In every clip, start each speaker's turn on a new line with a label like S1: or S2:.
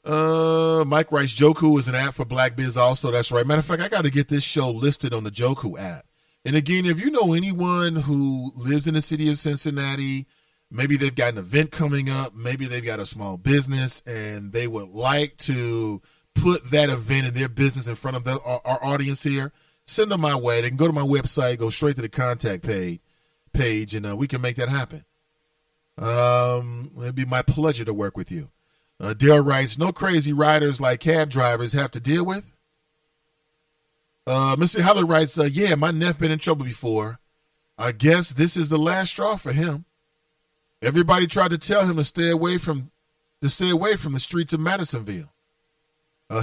S1: Mike writes, Joku is an app for Black Biz also. That's right. Matter of fact, I got to get this show listed on the Joku app. And again, if you know anyone who lives in the city of Cincinnati, maybe they've got an event coming up, maybe they've got a small business, and they would like to put that event in their business in front of our audience here, send them my way. They can go to my website, go straight to the contact page, and we can make that happen. It'd be my pleasure to work with you. Dale writes, no crazy riders like cab drivers have to deal with. Mr. Haller writes, yeah, my nephew been in trouble before. I guess this is the last straw for him. Everybody tried to tell him to stay away from the streets of Madisonville.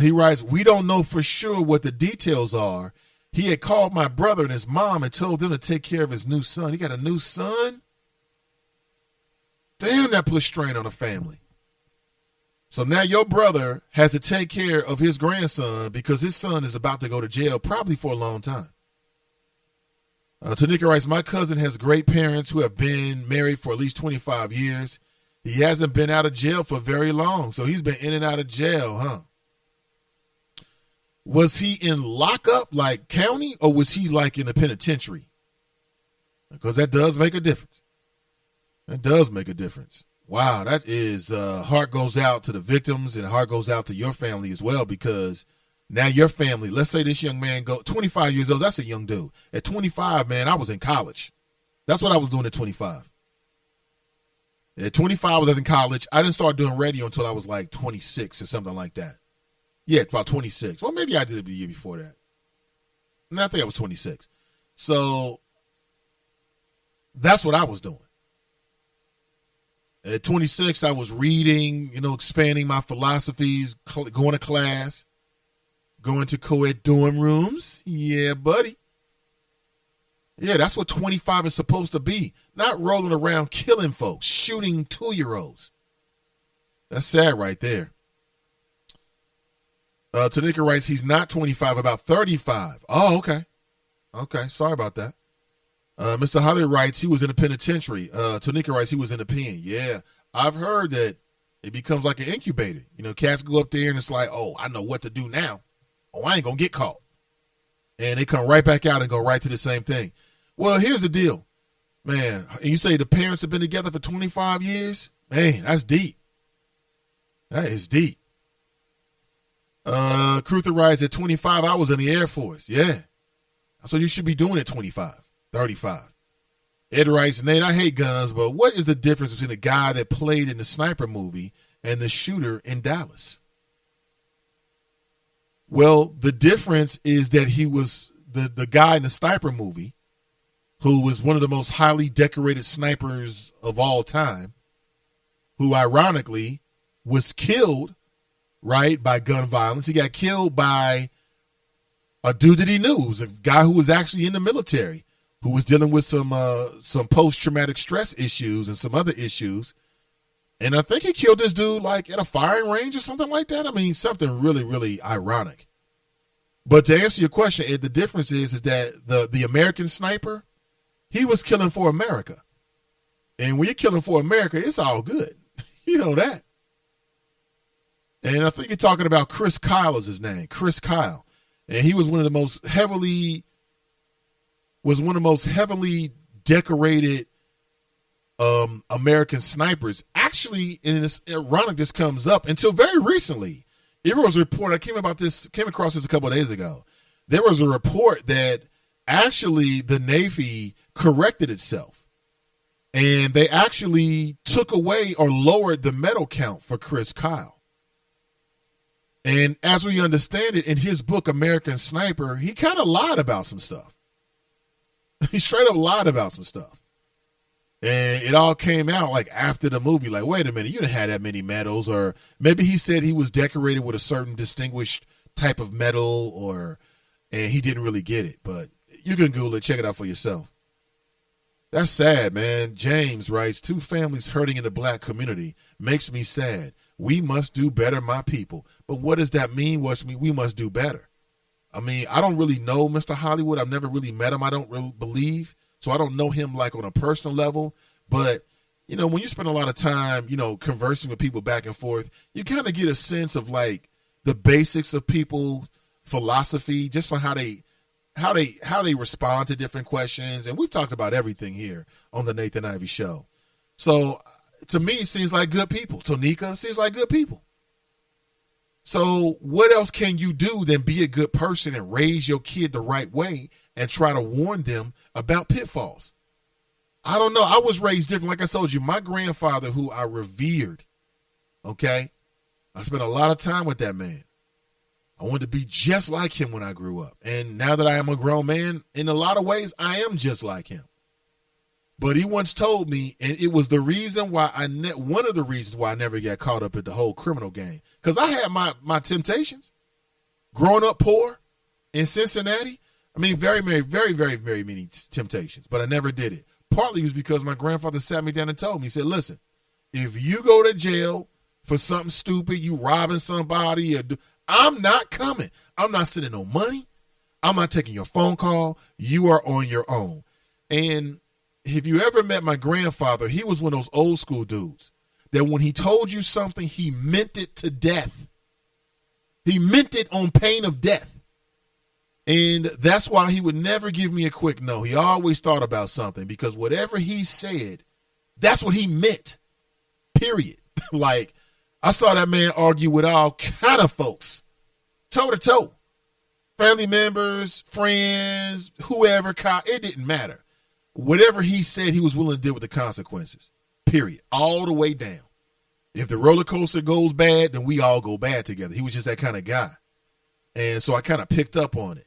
S1: He writes, we don't know for sure what the details are. He had called my brother and his mom and told them to take care of his new son. He got a new son? Damn, that puts strain on a family. So now your brother has to take care of his grandson because his son is about to go to jail probably for a long time. Tanika writes, my cousin has great parents who have been married for at least 25 years. He hasn't been out of jail for very long, so he's been in and out of jail, huh? Was he in lockup like county or was he like in a penitentiary? Because that does make a difference. That does make a difference. Wow, that is heart goes out to the victims and heart goes out to your family as well because now your family, let's say this young man 25 years old, that's a young dude. At 25, man, I was in college. That's what I was doing at 25. At 25, I was in college. I didn't start doing radio until I was like 26 or something like that. Yeah, about 26. Well, maybe I did it the year before that. No, I think I was 26. So that's what I was doing. At 26, I was reading, expanding my philosophies, going to class, going to co-ed dorm rooms. Yeah, buddy. Yeah, that's what 25 is supposed to be. Not rolling around killing folks, shooting 2-year-olds. That's sad right there. Tanika writes, he's not 25, about 35. Oh, okay. Okay, sorry about that. Mr. Holly writes, he was in a penitentiary. Tanika writes, he was in a pen. Yeah, I've heard that it becomes like an incubator. Cats go up there and it's like, oh, I know what to do now. Oh, I ain't going to get caught. And they come right back out and go right to the same thing. Well, here's the deal, man. And you say the parents have been together for 25 years? Man, that's deep. That is deep. Cruther writes, at 25, I was in the Air Force. Yeah. So you should be doing it 25. 35. Ed writes, Nate, I hate guns, but what is the difference between the guy that played in the Sniper movie and the shooter in Dallas? Well, the difference is that he was the guy in the Sniper movie who was one of the most highly decorated snipers of all time, who ironically was killed, right, by gun violence. He got killed by a dude that he knew. It was a guy who was actually in the military, who was dealing with some post-traumatic stress issues and some other issues. And I think he killed this dude like at a firing range or something like that. I mean, something really, really ironic. But to answer your question, Ed, the difference is that the American sniper, he was killing for America. And when you're killing for America, it's all good. You know that. And I think you're talking about Chris Kyle is his name, Chris Kyle. And he was one of the most heavily decorated American snipers. Actually, and it's ironic this comes up, until very recently, there was a report, I came across this a couple of days ago. There was a report that actually the Navy corrected itself. And they actually took away or lowered the medal count for Chris Kyle. And as we understand it, in his book, American Sniper, he kind of lied about some stuff. He straight up lied about some stuff. And it all came out like after the movie, like, wait a minute, you didn't have that many medals. Or maybe he said he was decorated with a certain distinguished type of medal, and he didn't really get it. But you can Google it, check it out for yourself. That's sad, man. James writes, 2 families hurting in the black community makes me sad. We must do better, my people. But what does that mean? We must do better. I mean, I don't really know Mr. Hollywood. I've never really met him, I don't really believe. So I don't know him like on a personal level. But, when you spend a lot of time, conversing with people back and forth, you kind of get a sense of like the basics of people's philosophy, just from how they respond to different questions. And we've talked about everything here on the Nathan Ivey Show. So to me, it seems like good people. Tonika seems like good people. So what else can you do than be a good person and raise your kid the right way and try to warn them about pitfalls? I don't know. I was raised different. Like I told you, my grandfather, who I revered, okay, I spent a lot of time with that man. I wanted to be just like him when I grew up. And now that I am a grown man, in a lot of ways, I am just like him. But he once told me, and it was the reason why one of the reasons why I never got caught up in the whole criminal game. Because I had my temptations. Growing up poor in Cincinnati, I mean, very, very, very, very, very many temptations. But I never did it. Partly was because my grandfather sat me down and told me, he said, listen, if you go to jail for something stupid, you robbing somebody, I'm not coming. I'm not sending no money. I'm not taking your phone call. You are on your own. And if you ever met my grandfather, he was one of those old school dudes that when he told you something, he meant it to death. He meant it on pain of death. And that's why he would never give me a quick no. He always thought about something, because whatever he said, that's what he meant, period. Like, I saw that man argue with all kind of folks, toe to toe, family members, friends, whoever, it didn't matter. Whatever he said, he was willing to deal with the consequences, period, all the way down. If the roller coaster goes bad, then we all go bad together. He was just that kind of guy. And so I kind of picked up on it.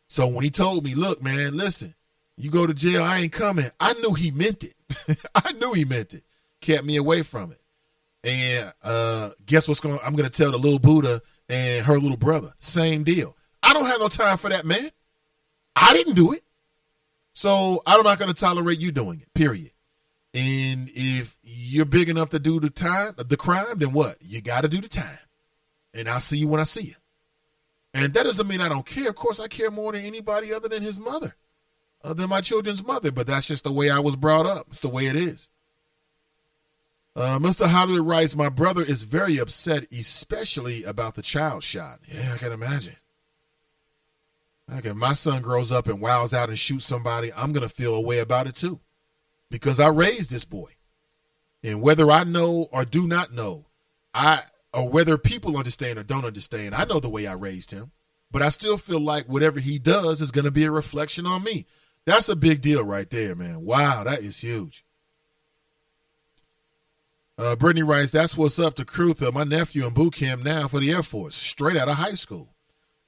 S1: So when he told me, look, man, listen, you go to jail, I ain't coming, I knew he meant it. I knew he meant it. Kept me away from it. And guess what's going on? I'm going to tell the little Buddha and her little brother, same deal. I don't have no time for that, man. I didn't do it. So I'm not going to tolerate you doing it, period. And if you're big enough to do the crime, then what? You got to do the time. And I'll see you when I see you. And that doesn't mean I don't care. Of course, I care more than anybody other than his mother, than my children's mother. But that's just the way I was brought up. It's the way it is. Mr. Hollywood writes, my brother is very upset, especially about the child shot. Yeah, I can imagine. Okay, my son grows up and wows out and shoots somebody, I'm going to feel a way about it too, because I raised this boy. And whether I know or do not know, or whether people understand or don't understand, I know the way I raised him, but I still feel like whatever he does is going to be a reflection on me. That's a big deal right there, man. Wow, that is huge. Brittany writes, that's what's up to Crutha. My nephew in boot camp now for the Air Force, straight out of high school.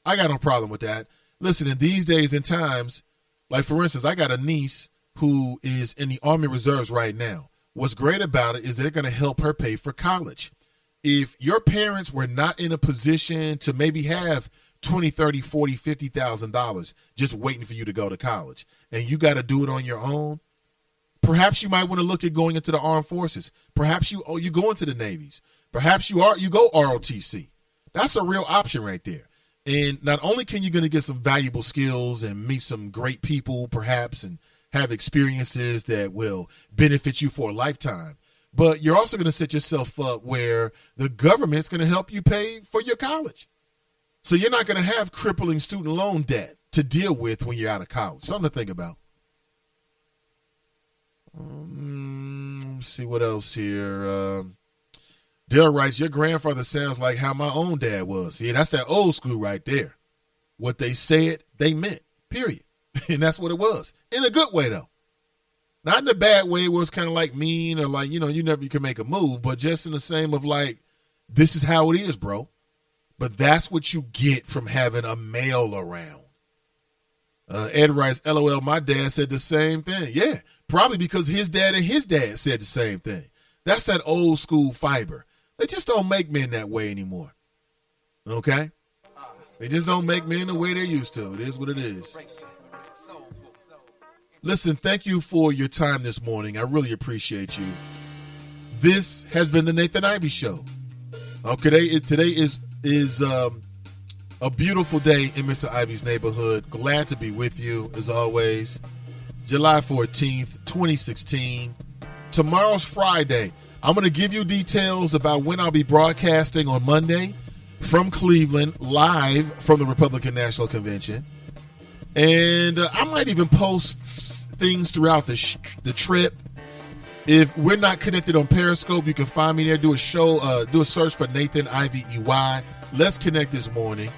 S1: I got no problem with that. Listen, in these days and times, like for instance, I got a niece who is in the Army Reserves right now. What's great about it is they're going to help her pay for college. If your parents were not in a position to maybe have $20, $30, $40, $50,000 just waiting for you to go to college, and you got to do it on your own, perhaps you might want to look at going into the armed forces. Perhaps you go into the navies. Perhaps you go ROTC. That's a real option right there. And not only can you going to get some valuable skills and meet some great people, perhaps, and have experiences that will benefit you for a lifetime, but you're also going to set yourself up where the government's going to help you pay for your college. So you're not going to have crippling student loan debt to deal with when you're out of college. Something to think about. Let's see what else here. Dale writes, your grandfather sounds like how my own dad was. Yeah, that's that old school right there. What they said, they meant, period. And that's what it was. In a good way, though. Not in a bad way where it's kind of like mean or like, you never can make a move, but just in the same of like, this is how it is, bro. But that's what you get from having a male around. Ed writes, LOL, my dad said the same thing. Yeah, probably because his dad and his dad said the same thing. That's that old school fiber. They just don't make men that way anymore. Okay? They just don't make men the way they used to. It is what it is. Listen, thank you for your time this morning. I really appreciate you. This has been the Nathan Ivey Show. Today is a beautiful day in Mr. Ivey's neighborhood. Glad to be with you, as always. July 14th, 2016, tomorrow's Friday. I'm going to give you details about when I'll be broadcasting on Monday from Cleveland, live from the Republican National Convention. And I might even post things throughout the trip. If we're not connected on Periscope, you can find me there. Do a search for Nathan Ivey EY. Let's connect this morning.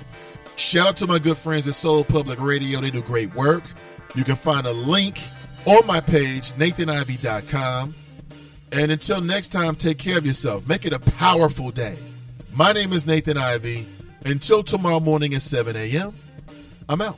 S1: Shout out to my good friends at Soul Public Radio. They do great work. You can find a link on my page, nathanivey.com. And until next time, take care of yourself. Make it a powerful day. My name is Nathan Ivey. Until tomorrow morning at 7 a.m., I'm out.